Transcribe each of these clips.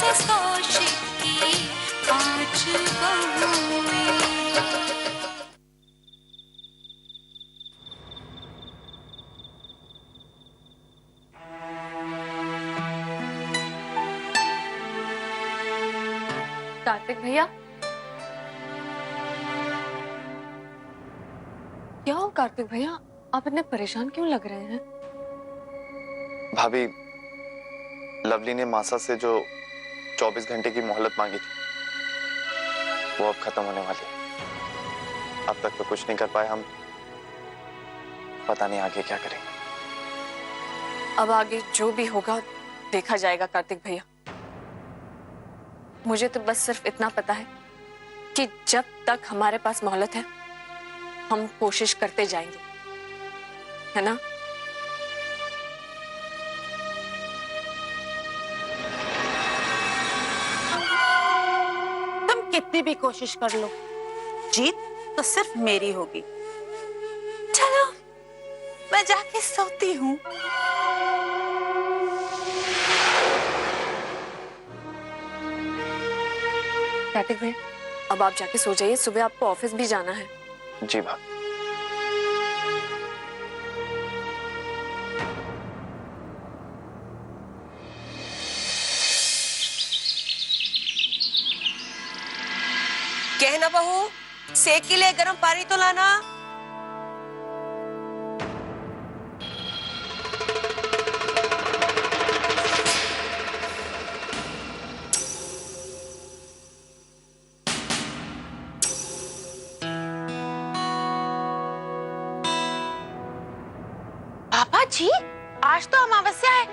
बस कौशिक की 5 बहुएं। कार्तिक भैया, क्या हो कार्तिक भैया, आप इतने परेशान क्यों लग रहे हैं? भाभी, लवली ने मासा से जो 24 घंटे की मोहलत मांगी थी वो अब खत्म होने वाली है। अब तक तो कुछ नहीं कर पाए हम, पता नहीं आगे क्या करेंगे। अब आगे जो भी होगा देखा जाएगा कार्तिक भैया। मुझे तो बस सिर्फ इतना पता है कि जब तक हमारे पास मोहलत है हम कोशिश करते जाएंगे, है ना? तुम कितनी भी कोशिश कर लो, जीत तो सिर्फ मेरी होगी। चलो मैं जाके सोती हूँ। कार्तिक भैया, अब आप जाके सो जाइए, सुबह आपको ऑफिस भी जाना है। जी भाभी। कहना बहू, सेक के लिए गर्म पानी तो लाना। पापा जी, आज तो अमावस्या है।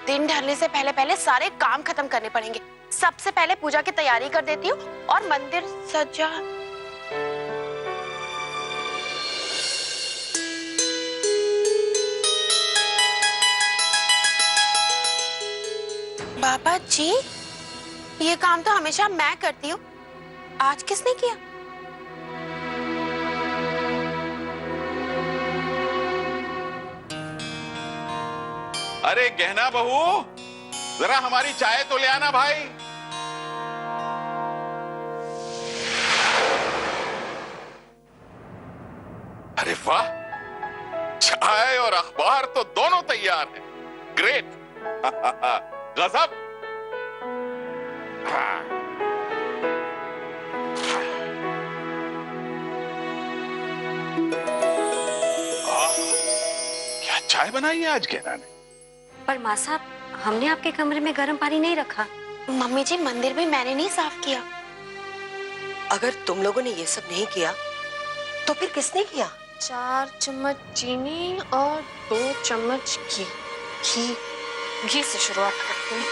दिन ढलने से पहले पहले सारे काम खत्म करने पड़ेंगे। सबसे पहले पूजा की तैयारी कर देती हूँ और मंदिर सजा। पापा जी, ये काम तो हमेशा मैं करती हूँ, आज किसने किया? अरे गहना बहू, जरा हमारी चाय तो ले आना भाई। अरे वाह, चाय और अखबार तो दोनों तैयार हैं। ग्रेट। गजब। क्या चाय बनाई है आज गहना ने? पर माँ साहब, हमने आपके कमरे में गर्म पानी नहीं रखा। मम्मी जी, मंदिर भी मैंने नहीं साफ किया। अगर तुम लोगों ने ये सब नहीं किया तो फिर किसने किया? 4 चम्मच चीनी और 2 चम्मच घी। घी घी से शुरुआत करते हैं।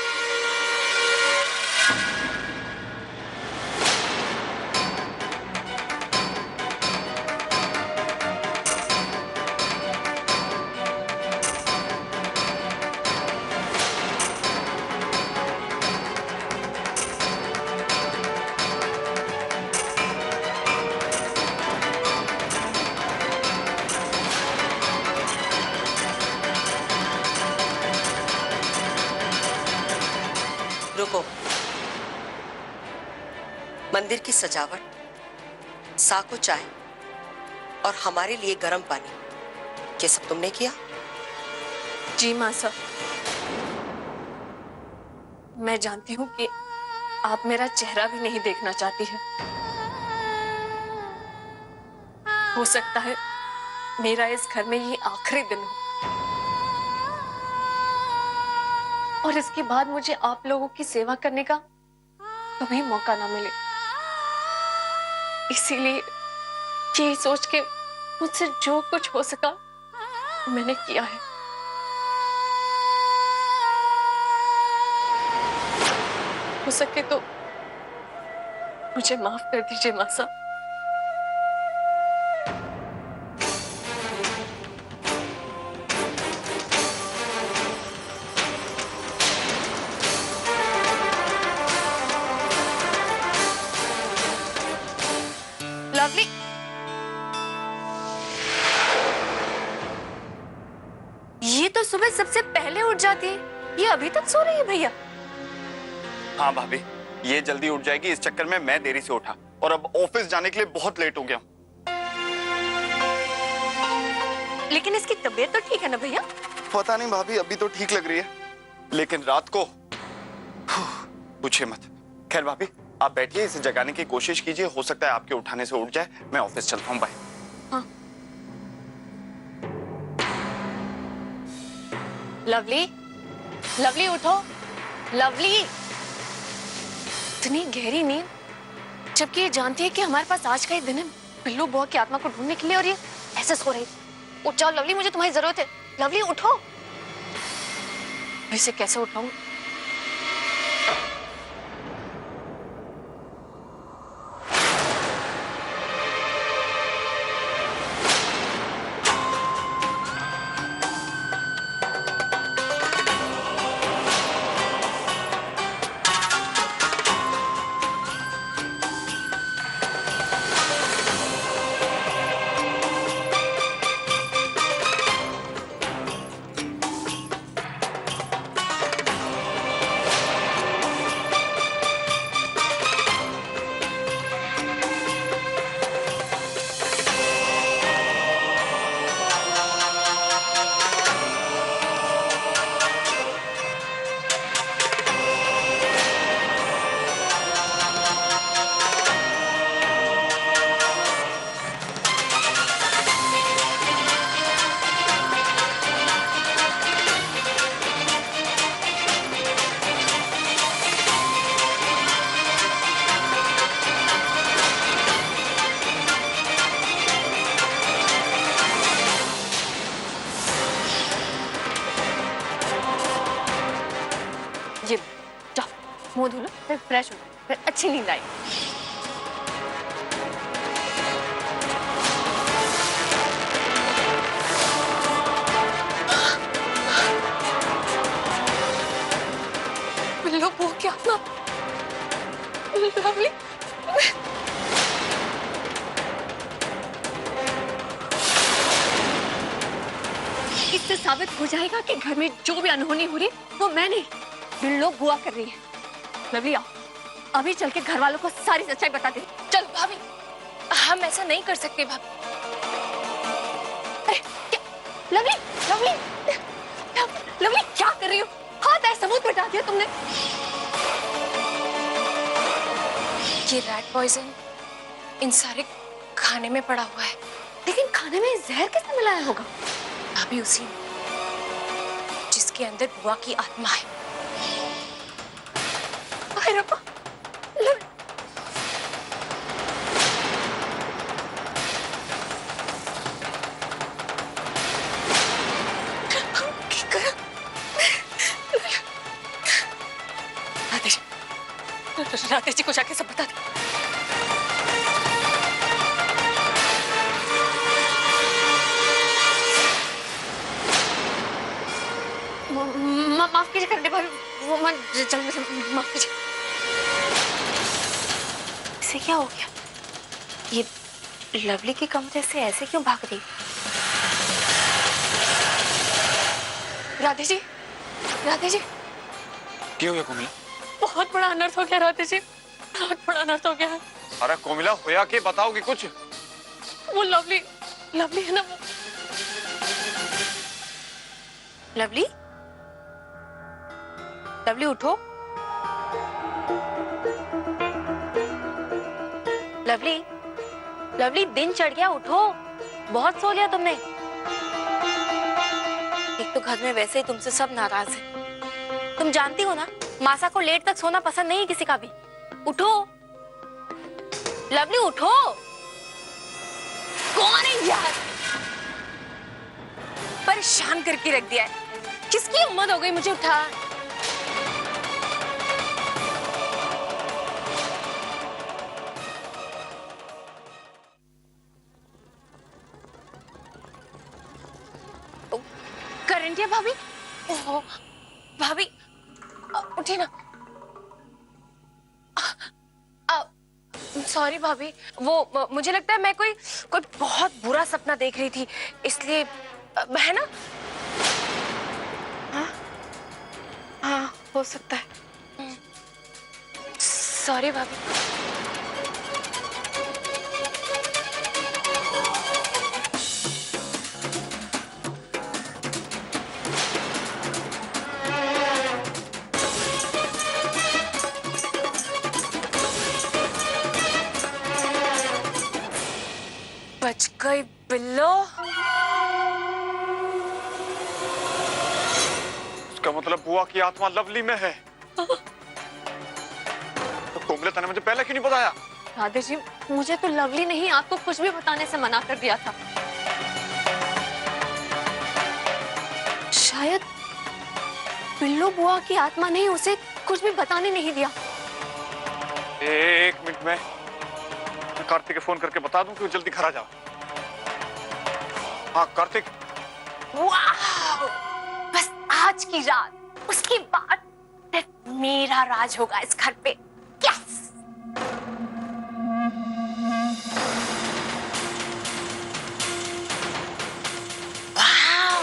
रुको। मंदिर की सजावट, साको चाय और हमारे लिए गर्म पानी, ये सब तुमने किया? जी माँ साहब, मैं जानती हूँ कि आप मेरा चेहरा भी नहीं देखना चाहती है। हो सकता है मेरा इस घर में ये आखिरी दिन हो और इसके बाद मुझे आप लोगों की सेवा करने का कभी मौका ना मिले। इसीलिए ये सोच के मुझसे जो कुछ हो सका मैंने किया है। हो सके तो मुझे माफ कर दीजिए माँ साहब। लवली, ये तो सुबह सबसे पहले उठ जाती है, ये अभी तक सो रही है भैया। हाँ भाभी, ये जल्दी उठ जाएगी, इस चक्कर में मैं देरी से उठा और अब ऑफिस जाने के लिए बहुत लेट हो गया। लेकिन इसकी तबीयत तो ठीक है ना भैया? पता नहीं भाभी, अभी तो ठीक लग रही है, लेकिन रात को पूछिए मत। खैर भाभी, आप बैठिए, इसे जगाने की कोशिश कीजिए, हो सकता है आपके उठाने से उठ जाए। मैं ऑफिस चलता हूँ, बाय। हाँ। लवली, लवली उठो, लवली। इतनी गहरी नींद, जबकि ये जानती है कि हमारे पास आज का ही दिन है बिल्लू बुआ की आत्मा को ढूंढने के लिए, और ये ऐसे सो रही। उठ जाओ लवली, मुझे तुम्हारी जरूरत है। लवली उठो। मैं इसे कैसे उठाऊं? ये जाओ, मुंह धो लो, फिर फ्रेश हो जाओ, फिर अच्छी नींद आएगी। बिल्लो वो क्या ना? लवली, इससे साबित हो जाएगा कि घर में जो भी अनहोनी हो रही है वो मैं नहीं, बिल्लो बुआ कर रही है। लवली आओ, अभी चल के घर वालों को सारी सच्चाई बता दे। चल भाभी, हम ऐसा नहीं कर सकते भाभी। अरे क्या लवली, लवली, लवली क्या कर रही हो? हाथ ऐसे सबूत बता दिया तुमने। ये रैट पॉइजन इन सारे खाने में पड़ा हुआ है। लेकिन खाने में जहर किसने मिलाया होगा? अभी उसी में जिसके अंदर बुआ की आत्मा है। हाय रब्बा, राधेश जी को जाके सब बता दे। माफ कीजिए करने भाभी, वो मन जल्दी से माफ कीजिए। इसे क्या हो गया? ये लवली के कमरे से ऐसे क्यों भाग रही? राधे जी, राधे जी, क्यों हुआ कोमिला? बहुत बड़ा अनर्थ हो गया राधे जी, बहुत बड़ा अनर्थ हो गया है। अरे कोमिला, होया के बताओगे कुछ? वो लवली, लवली है ना वो। लवली, लवली उठो। लवली, लवली दिन चढ़ गया, उठो। बहुत सो लिया तुमने। एक तो घर में वैसे ही तुमसे सब नाराज है। तुम जानती हो ना, मासा को लेट तक सोना पसंद नहीं है किसी का भी। उठो लवली, उठो। कौन है यार? परेशान करके रख दिया है। किसकी हिम्मत हो गई मुझे उठा? करंटिया भाभी, ओहो भाभी, उठी ना। सॉरी भाभी, वो मुझे लगता है मैं कोई बहुत बुरा सपना देख रही थी, इसलिए है ना? हाँ हाँ, हो सकता है। सॉरी भाभी। बच गई बिल्लो। इसका मतलब बुआ की आत्मा लवली में है। तो कोमलता ने मुझे पहले क्यों नहीं बताया? राधे जी, मुझे तो लवली नहीं आपको कुछ भी बताने से मना कर दिया था। शायद बिल्लो बुआ की आत्मा ने उसे कुछ भी बताने नहीं दिया। एक मिनट में कार्तिक के फोन करके बता दूं कि वो जल्दी घर आ जाओ। हाँ कार्तिक। वाह! बस आज की रात, उसके बाद फिर मेरा राज होगा इस घर पे। यस! वाह!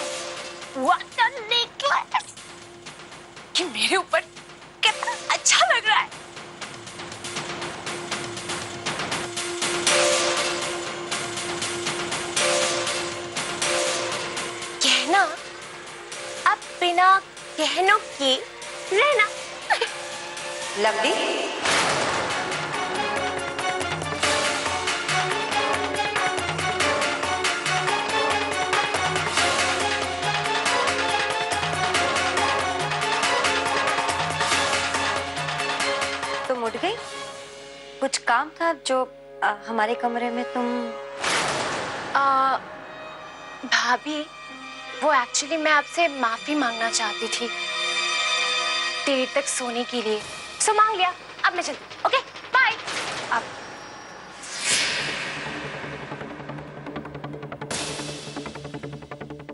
What a necklace! ये मेरे ऊपर कितना अच्छा लग रहा है। कहना अब बिना कहनों के रहना। लवली, तुम उठ गई? कुछ काम था जो हमारे कमरे में तुम? भाभी, वो एक्चुअली मैं आपसे माफी मांगना चाहती थी देर तक सोने के लिए। सो मांग लिया, अब मैं चलती। Okay bye. अब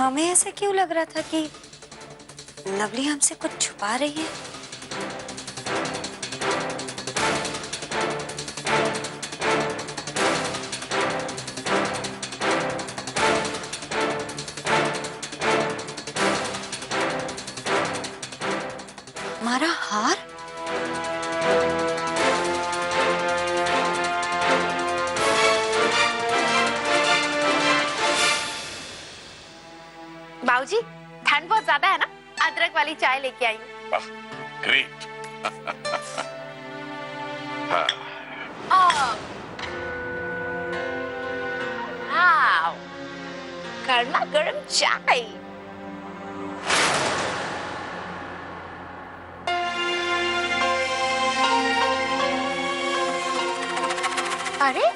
हमें ऐसा क्यों लग रहा था कि लवली हमसे कुछ छुपा रही है? हमारा हार? बाबूजी, ठंड बहुत ज्यादा है ना, अदरक वाली चाय लेके आई हूँ। ग्रेट। गर्मा गर्म चाय। अरे,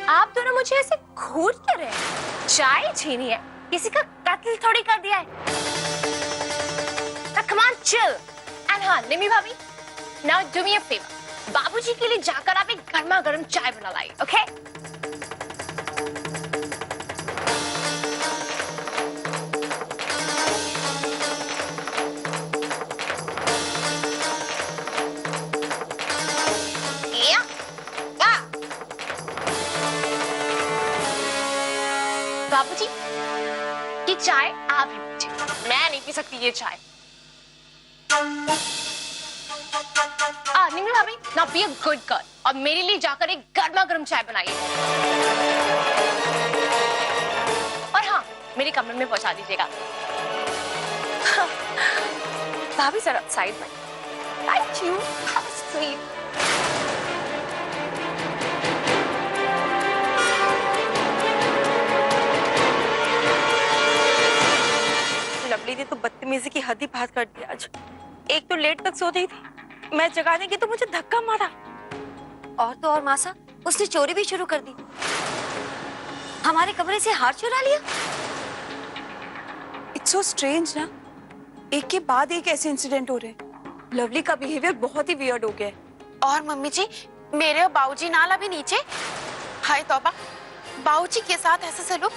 आप दोनों मुझे ऐसे घूर क्यों रहे हैं? चाय छीनी है, किसी का कत्ल थोड़ी कर दिया है। Now come on, chill. And हाँ, निमी भाभी, now do me a favor. बाबूजी के लिए जाकर आप एक गर्मा गर्म चाय बना लाइए, okay? Yeah. Yeah. बाबूजी, ये चाय आप ही पीजिए, मैं नहीं पी सकती ये चाय। निमी भाभी, now be a good girl और मेरे लिए जाकर एक गर्मा गर्म चाय बनाइए। और हाँ, मेरे कमरे में पहुंचा दीजिएगा। भाभी सर साइड में। Thank you. How sweet. Lovely ने तो बदतमीजी की हद ही पार कर दी आज। एक तो लेट तक सो रही थी, मैं जगाने की तो मुझे धक्का मारा। और तो और मासा, उसने चोरी भी शुरू कर दी। हमारे कमरे से हार चुरा लिया। इट्स सो स्ट्रेंज ना, एक के बाद एक ऐसे इंसिडेंट हो रहे हैं। लवली का बिहेवियर बहुत ही वियर्ड हो गया है। और मम्मी जी, मेरे और बाबूजी नाल अभी नीचे। हाय तौबा, बाबूजी के साथ ऐसा सलूक।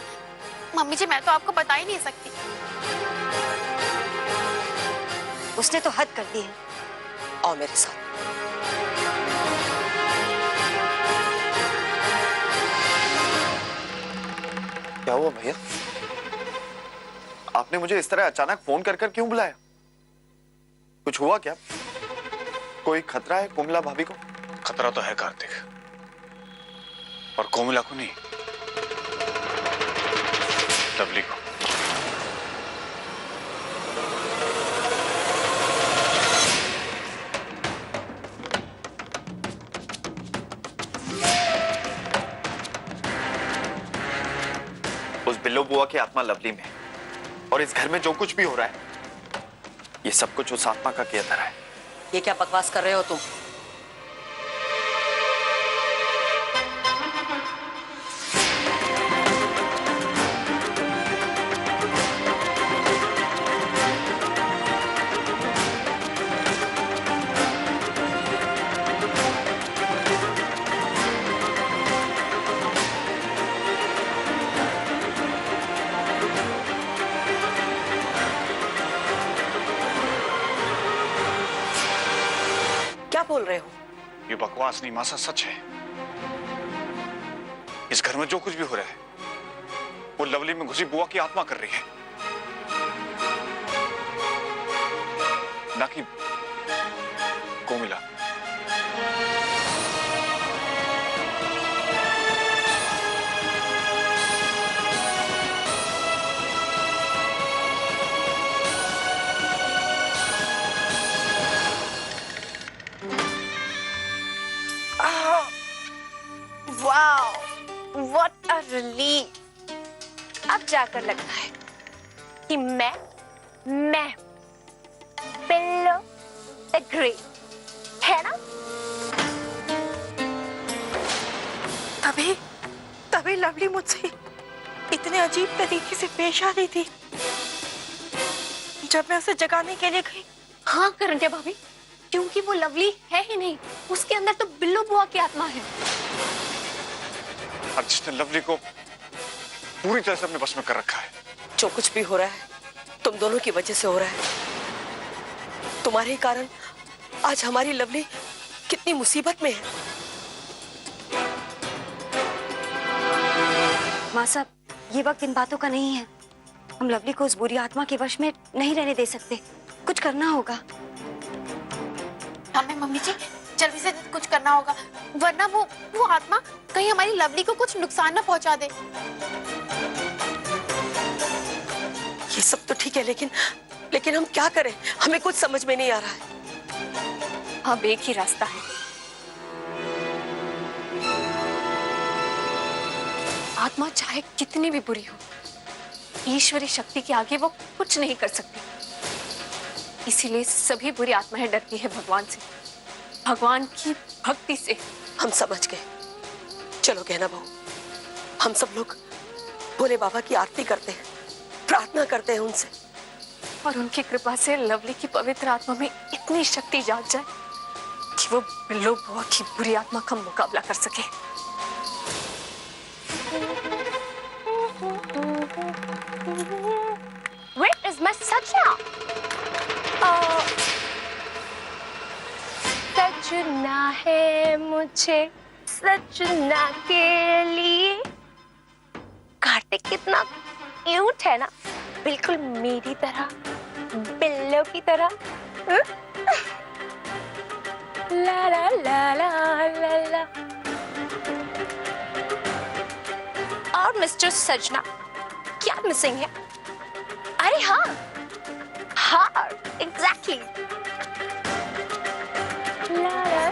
मम्मी जी, मैं तो आपको बता ही नहीं सकती। उसने तो हद कर दी है। आओ मेरे साथ। क्या हुआ भैया? आपने मुझे इस तरह अचानक फोन कर कर क्यों बुलाया? कुछ हुआ क्या? कोई खतरा है कोमला भाभी को? खतरा तो है कार्तिक, और कोमला को नहीं, लवली को। उस बिल्लो बुआ की आत्मा लवली में, और इस घर में जो कुछ भी हो रहा है, ये सब कुछ उस आत्मा का किया धरा है। ये क्या बकवास कर रहे हो तुम? क्या बोल रहे हो? ये बकवास नहीं मासा, सच है। इस घर में जो कुछ भी हो रहा है वो लवली में घुसी बुआ की आत्मा कर रही है, ना कि Comilla. Wow, what a relief. अब जाकर लगता है कि मैं बिल्लो द ग्रेट, है ना? तभी लवली मुझसे इतने अजीब तरीके से पेश आ रही थी जब मैं उसे जगाने के लिए गई। हाँ करंटे भाभी, क्योंकि वो लवली है ही नहीं, उसके अंदर तो बिल्लो बुआ की आत्मा है। और जिसने लवली को पूरी तरह से अपने बस में कर रखा है। जो कुछ भी हो रहा है तुम दोनों की वजह से हो रहा है। तुम्हारे ही कारण आज हमारी लवली कितनी मुसीबत में है। माँ साहब, ये वक्त इन बातों का नहीं है। हम लवली को उस बुरी आत्मा के वश में नहीं रहने दे सकते, कुछ करना होगा। हमें मम्मी जी जल्दी से कुछ करना होगा, वरना वो आत्मा कहीं हमारी लवली को कुछ नुकसान न पहुंचा दे। ये सब तो ठीक है, लेकिन हम क्या करें? हमें कुछ समझ में नहीं आ रहा है। अब एक ही रास्ता है, आत्मा चाहे कितनी भी बुरी हो, ईश्वरी शक्ति के आगे वो कुछ नहीं कर सकती। इसीलिए सभी बुरी आत्माएं डरती है भगवान से, भगवान की भक्ति से। हम समझ गए। चलो कहना बहू, हम सब लोग भोले बाबा की आरती करते हैं, प्रार्थना करते हैं उनसे, और उनकी कृपा से लवली की पवित्र आत्मा में इतनी शक्ति जाग जाए कि वो बिल्लो बुआ की बुरी आत्मा का मुकाबला कर सके। Where is my सजना? सजना है मुझे सजना के लिए। कार्तिक कितना क्यूट है ना, बिल्कुल मेरी तरह, बिल्लो की तरह। ला ला ला ला ला ला। और मिस्टर सजना क्या मिसिंग है? अरे हाँ, हार्ट, एग्जैक्टली। ला ला